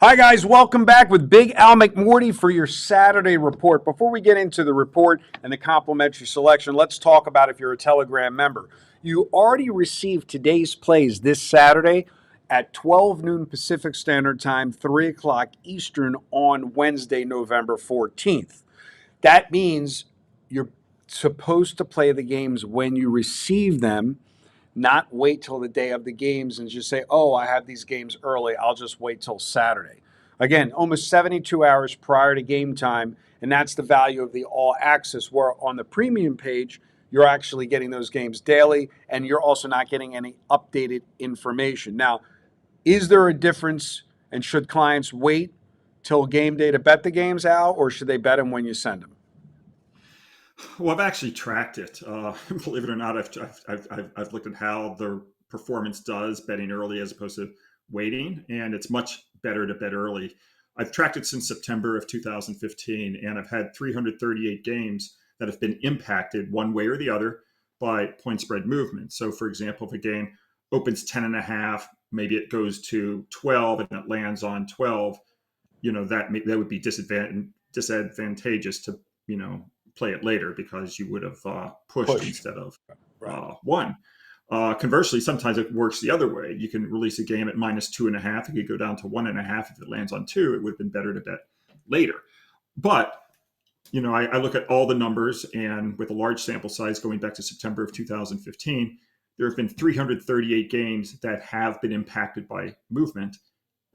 Hi, guys. Welcome back with Big Al McMordie for your Saturday report. Before we get into the report and the complimentary selection, let's talk about if you're a Telegram member. You already received today's plays this Saturday at 12 noon Pacific Standard Time, 3 o'clock Eastern on Wednesday, November 14th. That means you're supposed to play the games when you receive them, not wait till the day of the games and just say, oh, I have these games early. I'll just wait till Saturday. Again, almost 72 hours prior to game time. And that's the value of the all access, where on the premium page, you're actually getting those games daily and you're also not getting any updated information. Now, is there a difference, and should clients wait till game day to bet the games out, or should they bet them when you send them? Well, I've actually tracked it. Believe it or not, I've looked at how the performance does betting early as opposed to waiting, and it's much better to bet early. I've tracked it since September of 2015, and I've had 338 games that have been impacted one way or the other by point spread movement. So, for example, if a game opens 10 and a half, maybe it goes to 12 and it lands on 12, that would be disadvantageous to, play it later because you would have pushed Push. instead of Right. won. Conversely, sometimes it works the other way. You can release a game at -2.5. It could go down to 1.5. If it lands on 2, it would have been better to bet later. But I look at all the numbers, and with a large sample size going back to September of 2015, there have been 338 games that have been impacted by movement.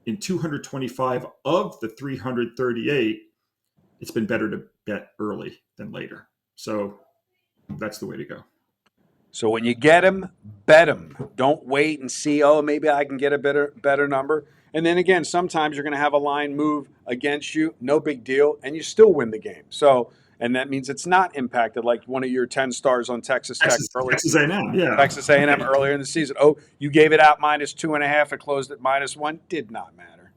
In 225 of the 338, it's been better to bet early than later. So that's the way to go. So when you get them, bet them. Don't wait and see, oh, maybe I can get a better number. And then again, sometimes you're going to have a line move against you, no big deal, and you still win the game. So, and that means it's not impacted like one of your 10 stars on Texas Tech early, Texas A&M, yeah, Texas A&M right. earlier in the season. Oh, you gave it out -2.5, it closed at -1. Did not matter.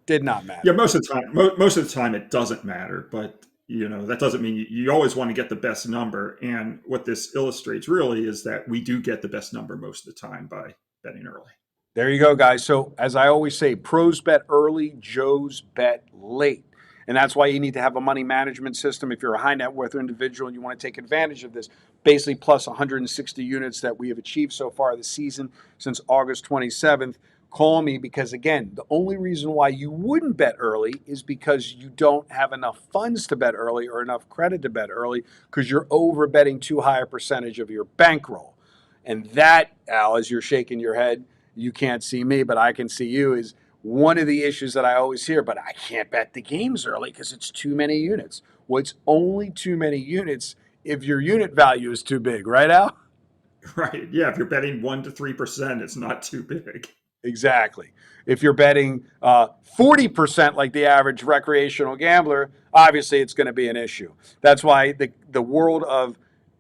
Did not Yeah, matter. most of the time it doesn't matter, but that doesn't mean you always want to get the best number. And what this illustrates really is that we do get the best number most of the time by betting early. There you go, guys. So, as I always say, pros bet early, Joes bet late. And that's why you need to have a money management system. If you're a high net worth individual and you want to take advantage of this, basically plus 160 units that we have achieved so far this season since August 27th, call me, because, again, the only reason why you wouldn't bet early is because you don't have enough funds to bet early or enough credit to bet early because you're over betting too high a percentage of your bankroll. And that, Al, as you're shaking your head, you can't see me, but I can see you, is one of the issues that I always hear, but I can't bet the games early because it's too many units. Well, it's only too many units if your unit value is too big, right, Al? Right. Yeah, if you're betting 1 to 3%, it's not too big. Exactly. If you're betting 40% like the average recreational gambler, obviously it's going to be an issue. That's why the world of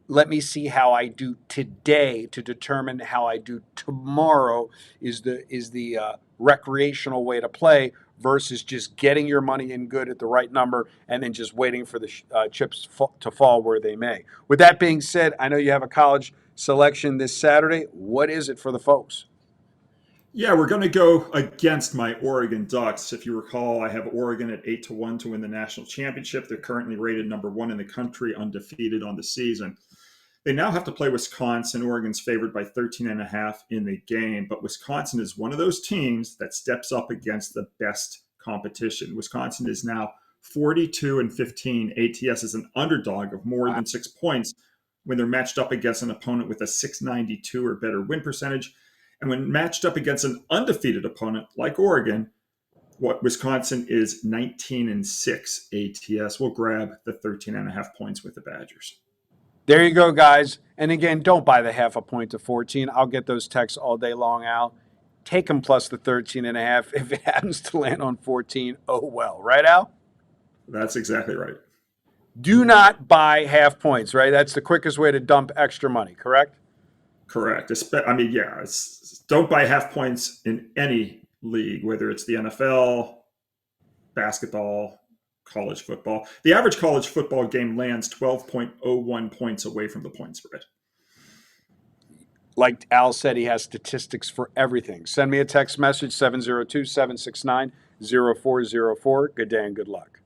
let me see how I do today to determine how I do tomorrow is the recreational way to play versus just getting your money in good at the right number and then just waiting for the chips to fall where they may. With that being said, I know you have a college selection this Saturday. What is it for the folks? Yeah, we're going to go against my Oregon Ducks. If you recall, I have Oregon at 8-1 to win the national championship. They're currently rated number one in the country, undefeated on the season. They now have to play Wisconsin. Oregon's favored by 13.5 in the game, but Wisconsin is one of those teams that steps up against the best competition. Wisconsin is now 42-15. ATS is an underdog of more than 6 points when they're matched up against an opponent with a 692 or better win percentage. And when matched up against an undefeated opponent like Oregon, what Wisconsin is 19-6. ATS will grab the 13.5 points with the Badgers. There you go, guys. And again, don't buy the half a point to 14. I'll get those texts all day long, Al. Take them plus the 13 and a half. If it happens to land on 14, oh well. Right, Al? That's exactly right. Do not buy half points, right? That's the quickest way to dump extra money, correct? Correct. I mean, yeah, don't buy half points in any league, whether it's the NFL, basketball, college football. The average college football game lands 12.01 points away from the point spread. Like Al said, he has statistics for everything. Send me a text message, 702-769-0404. Good day and good luck.